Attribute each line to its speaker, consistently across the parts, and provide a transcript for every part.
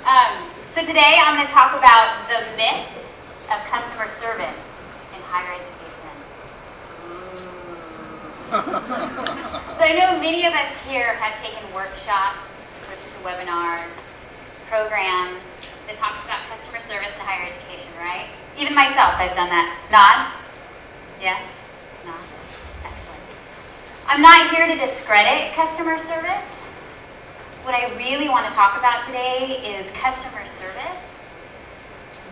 Speaker 1: So today I'm going to talk about the myth of customer service in higher education. So I know many of us here have taken workshops, listened to webinars, programs that talks about customer service in higher education, right? Even myself, I've done that. Nods? Yes? Nods? Excellent. I'm not here to discredit customer service. What I really want to talk about today is customer service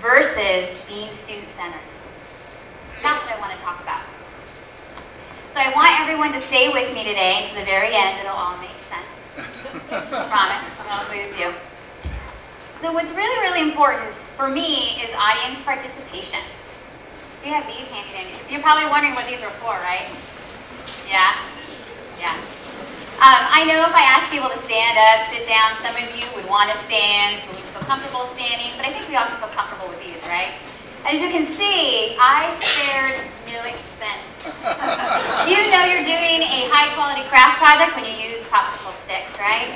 Speaker 1: versus being student-centered. That's what I want to talk about. So I want everyone to stay with me today to the very end. It'll all make sense. I promise. I won't lose you. So what's really, really important for me is audience participation. So you have these handy dandy. You're probably wondering what these were for, right? Yeah? Yeah. I know if I ask people to stand up, sit down, some of you would want to stand, who would feel comfortable standing, but I think we all can feel comfortable with these, right? As you can see, I spared no expense. You know you're doing a high-quality craft project when you use popsicle sticks, right?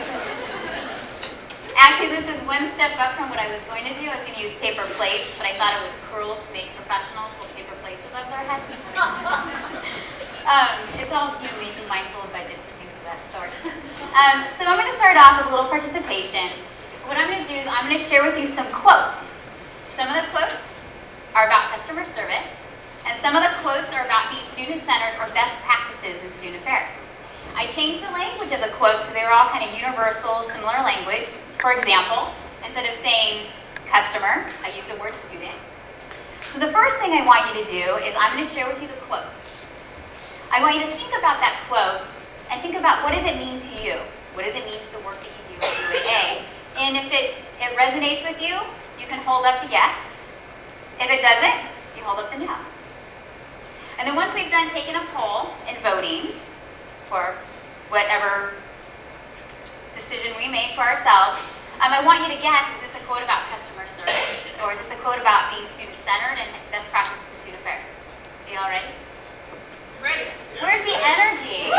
Speaker 1: Actually, this is one step up from what I was going to do. I was going to use paper plates, but I thought it was cruel to make professionals hold paper plates above their heads. It's all making mindful of budgets and things of that sort. So I'm going to start off with a little participation. What I'm going to do is I'm going to share with you some quotes. Some of the quotes are about customer service, and some of the quotes are about being student-centered or best practices in student affairs. I changed the language of the quotes so they were all kind of universal, similar language. For example, instead of saying customer, I use the word student. So the first thing I want you to do is I'm going to share with you the quote. I want you to think about that quote and think about what does it mean to you? What does it mean to the work that you do at UAA? And if it resonates with you, you can hold up the yes. If it doesn't, you hold up the no. And then once we've done taking a poll and voting for whatever decision we make for ourselves, I want you to guess, is this a quote about customer service? Or is this a quote about being student-centered and best practices in student affairs? Are you all ready? Ready. Where's the energy?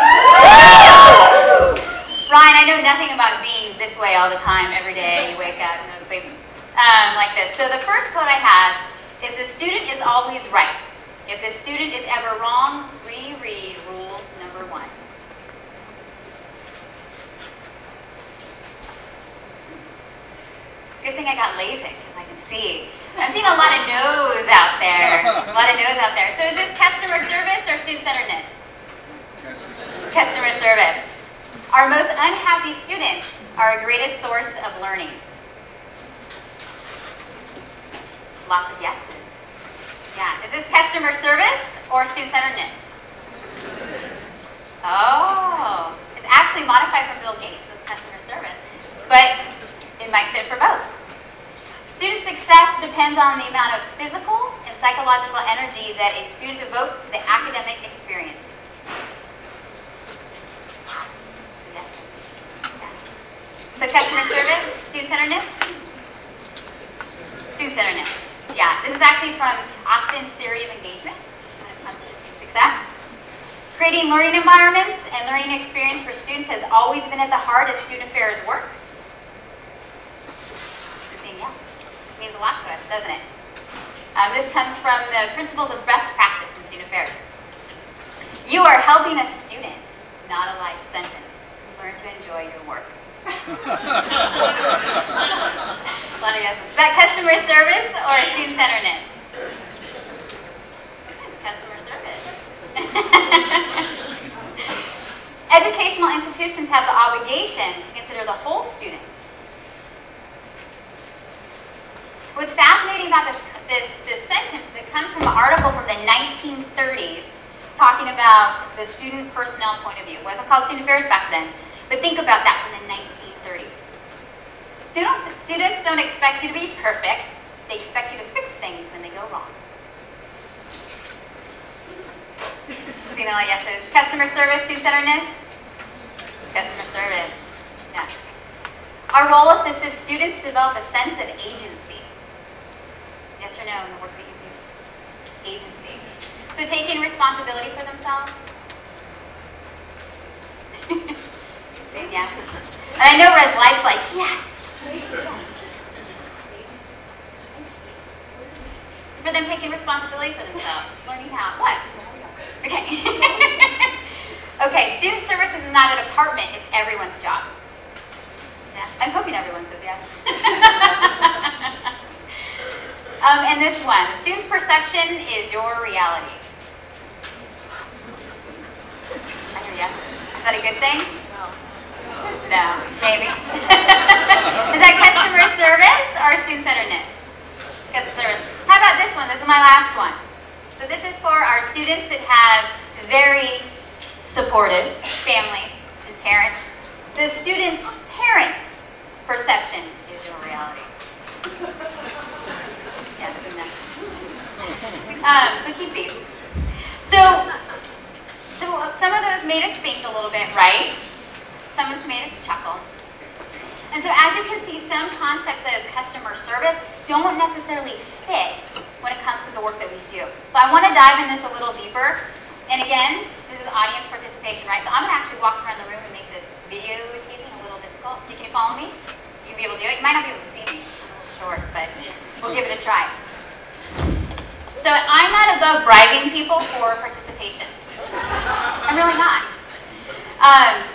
Speaker 1: Ryan, I know nothing about being this way all the time, every day you wake up and those things like this. So the first quote I have is, the student is always right. If the student is ever wrong, reread rule number 1. Good thing I got LASIK, because I can see. I'm seeing a lot of no's out there. A lot of no's out there. So is this customer service or student-centeredness? Customer service. Our most unhappy students are our greatest source of learning. Lots of yeses. Yeah. Is this customer service or student-centeredness? Oh. It's actually modified from Bill Gates with customer service. But it might fit for both. Student success depends on the amount of physical and psychological energy that a student devotes to the academic experience. Yeses. Yeah. So customer service, student-centeredness? Student-centeredness. Yeah, this is actually from Austin's theory of engagement when it comes to student success. Creating learning environments and learning experience for students has always been at the heart of student affairs work. I'm saying yes. It means a lot to us, doesn't it? This comes from the principles of best practice in student affairs. You are helping a student, not a life sentence. Learn to enjoy your work. A lot of yeses. Is that customer service or student-centeredness? It's customer service. Educational institutions have the obligation to consider the whole student. What's fascinating about this sentence is it comes from an article from the 1930s talking about the student personnel point of view. It wasn't called student affairs back then, but think about that from the 1930s. Students don't expect you to be perfect. They expect you to fix things when they go wrong. See, no yeses. Customer service, student-centeredness? Customer service. Yeah. Our role is to assist students to develop a sense of agency. Yes or no in the work that you do? Agency. So taking responsibility for themselves? Saying yes. And I know Res Life's like, yes. for them taking responsibility for themselves, learning how. What? Okay. Okay, student services is not a department, it's everyone's job. Yeah, I'm hoping everyone says yes. And this one, the student's perception is your reality. I hear yes. Is that a good thing? No, maybe. Is that customer service or student-centeredness? Customer service. How about this one? This is my last one. So this is for our students that have very supportive families and parents. The student's parents' perception is your reality. Yes and no. So keep these. So some of those made us think a little bit, right? Some of us made us chuckle. And so as you can see, some concepts of customer service don't necessarily fit when it comes to the work that we do. So I want to dive in this a little deeper. And again, this is audience participation, right? So I'm going to actually walk around the room and make this video taping a little difficult. So can you follow me? You can be able to do it. You might not be able to see me. I'm a little short, but we'll give it a try. So I'm not above bribing people for participation. I'm really not.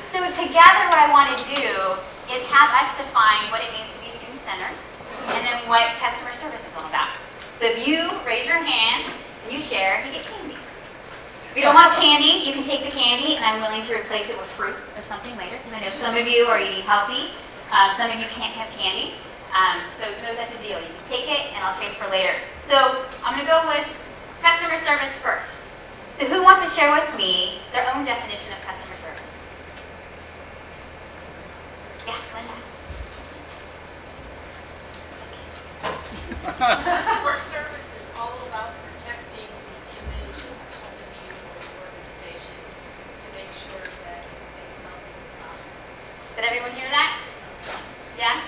Speaker 1: So together what I want to do is have us define what it means to be student-centered and then what customer service is all about. So if you raise your hand, you share, you get candy. If you don't want candy, you can take the candy and I'm willing to replace it with fruit or something later because I know some of you are eating healthy. Some of you can't have candy. So know that's a deal. You can take it and I'll trade for later. So I'm going to go with customer service first. So who wants to share with me their own definition of customer service? Yes, Linda.
Speaker 2: Customer service is all about protecting the image of the company or the organization to make sure that it stays healthy and profitable.
Speaker 1: Did everyone hear that? Yeah?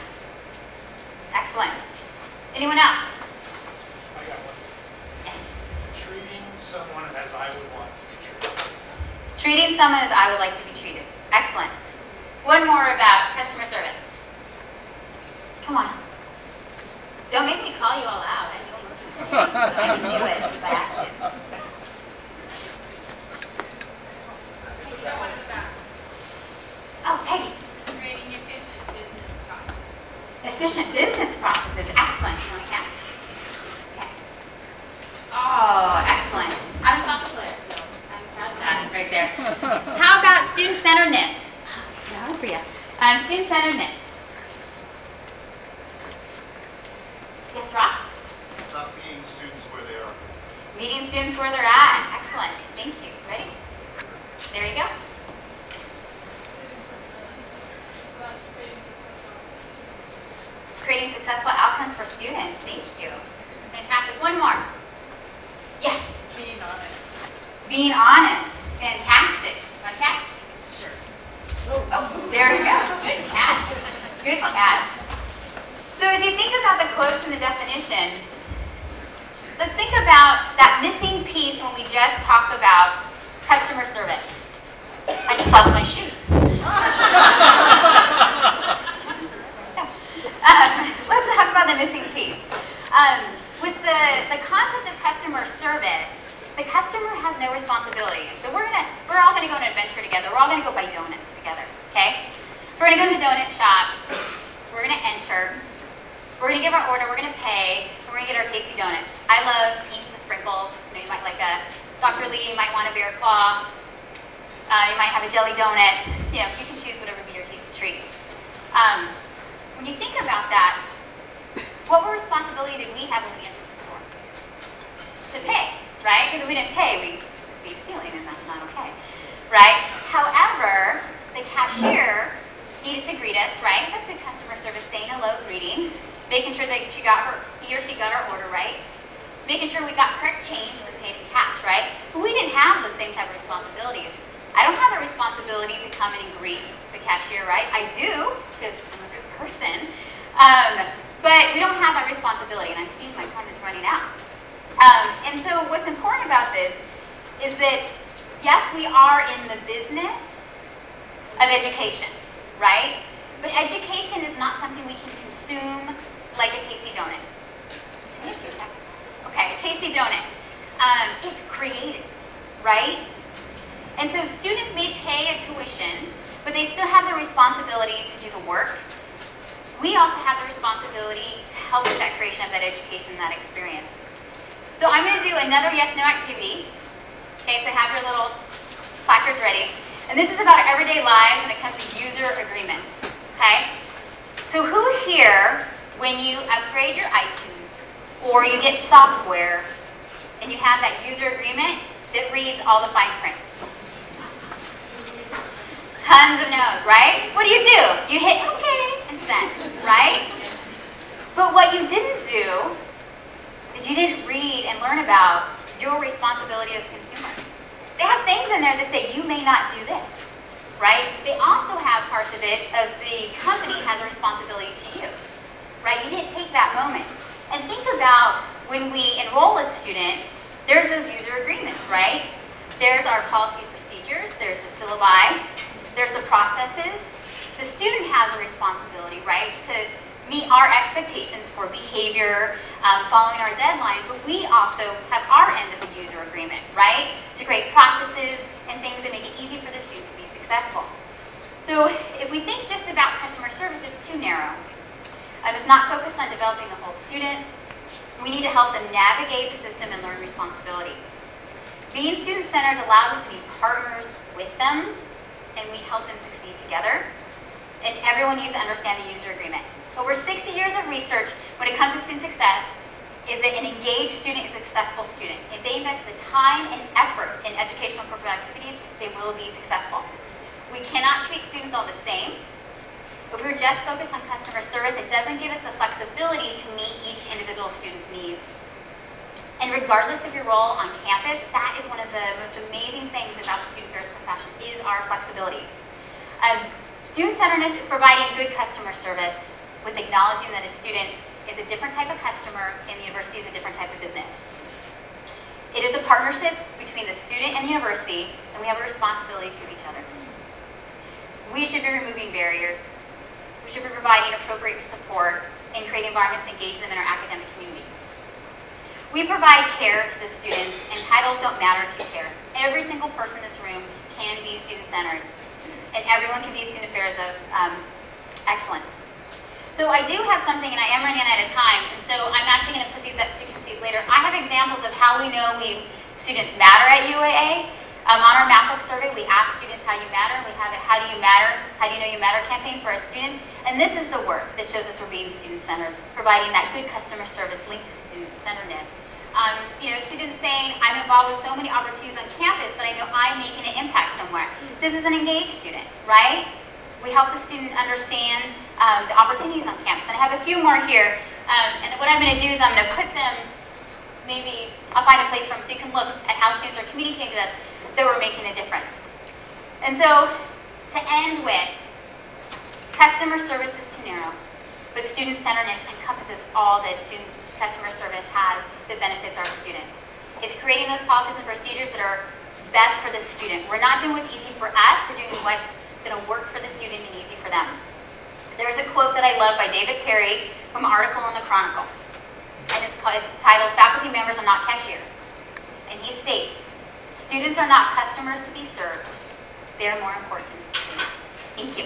Speaker 1: Excellent. Anyone else?
Speaker 3: I got one.
Speaker 1: Yeah.
Speaker 3: Treating someone as I would want to be treated.
Speaker 1: Treating someone as I would like to be treated. Excellent. One more about customer service. Come on. Don't make me call you all out. I know most of the things, so I can do it by accident. Oh, Peggy.
Speaker 2: Creating efficient business processes.
Speaker 1: Efficient business processes. Excellent. You want to count? Okay. Oh, excellent. I'm a softball player, so I'm proud of that right there. How about student-centeredness? Oh, for you. Student-centeredness. Yes, Rob?
Speaker 4: Not meeting students where they are.
Speaker 1: Meeting students where they're at. Excellent. Thank you. Ready? There you go. Creating successful outcomes for students. Thank you. Fantastic. One more. Yes?
Speaker 2: Being honest.
Speaker 1: Being honest. Fantastic. Want to catch?
Speaker 2: Sure.
Speaker 1: Oh, there you go. Good catch. Good catch. So as you think about the quotes and the definition, let's think about that missing piece when we just talk about customer service. I just lost my shoe. Let's talk about the missing piece. With the concept of customer service, the customer has no responsibility. And so we're all gonna go on an adventure together. We're all gonna go buy donuts together, okay? We're gonna go to the donut shop. We're gonna enter. We're gonna give our order. We're gonna pay. And we're gonna get our tasty donut. I love pink with sprinkles. You know, you might like a Dr. Lee. You might want a bear claw. You might have a jelly donut. You know, you can choose whatever be your tasty treat. When you think about that, what responsibility did we have when we entered the store? To pay, right? Because if we didn't pay, we'd be stealing, and that's not okay, right? However, the cashier needed to greet us, right? That's good customer service, saying hello, greeting, making sure that he or she got our order right, making sure we got correct change and we paid in cash, right? But we didn't have those same type of responsibilities. I don't have the responsibility to come in and greet the cashier, right? I do, because I'm a good person, but we don't have that responsibility, and I'm seeing my time is running out. And so what's important about this is that, yes, we are in the business of education, right? But education is not something we can consume like a tasty donut. Give me a few seconds. Okay, tasty donut. It's created, right? And so students may pay a tuition, but they still have the responsibility to do the work. We also have the responsibility to help with that creation of that education, that experience. So I'm going to do another yes/no activity. Okay, so have your little placards ready. And this is about our everyday lives when it comes to user agreements. Okay? So who here, when you upgrade your iTunes or you get software and you have that user agreement that reads all the fine print? Tons of no's, right? What do? You hit okay and send, right? But what you didn't do is you didn't read and learn about your responsibility as a consumer. They have things in there that say you may not do this, right? They also have parts of it of the company has a responsibility to you, right? You didn't take that moment. And think about when we enroll a student, there's those user agreements, right? There's our policy and procedures, there's the syllabi, there's the processes. The student has a responsibility, right, to meet our expectations for behavior, following our deadlines, but we also have our end of the user agreement, right, to create processes and things that make it easy for the student to be successful. So if we think just about customer service, it's too narrow. It's not focused on developing the whole student. We need to help them navigate the system and learn responsibility. Being student-centered allows us to be partners with them, and we help them succeed together. And everyone needs to understand the user agreement. Over 60 years of research when it comes to student success is that an engaged student is a successful student. If they invest the time and effort in educational and corporate activities, they will be successful. We cannot treat students all the same. If we're just focused on customer service, it doesn't give us the flexibility to meet each individual student's needs. And regardless of your role on campus, that is one of the most amazing things about the student affairs profession is our flexibility. Student-centeredness is providing good customer service with acknowledging that a student is a different type of customer and the university is a different type of business. It is a partnership between the student and the university, and we have a responsibility to each other. We should be removing barriers. We should be providing appropriate support and creating environments that engage them in our academic community. We provide care to the students, and titles don't matter if you care. Every single person in this room can be student-centered, and everyone can be student affairs of excellence. So I do have something, and I am running out of time, and so I'm actually going to put these up so you can see later. I have examples of how we know students matter at UAA. On our MapWork survey, we ask students how you matter. We have a How Do You Matter? How Do You Know You Matter campaign for our students. And this is the work that shows us we're being student-centered, providing that good customer service linked to student-centeredness. Students saying, I'm involved with so many opportunities on campus that I know I'm making an impact somewhere. This is an engaged student, right? We help the student understand the opportunities on campus. And I have a few more here. And what I'm going to do is I'm going to put them, maybe I'll find a place for them so you can look at how students are communicating to us that we're making a difference. And so, to end with, customer service is too narrow, but student-centeredness encompasses all that customer service has that benefits our students. It's creating those policies and procedures that are best for the student. We're not doing what's easy for us, we're doing what's going to work for the student and easy for them. There's a quote that I love by David Perry from an article in the Chronicle, and it's titled, Faculty Members Are Not Cashiers. And he states, students are not customers to be served, they are more important. Thank you.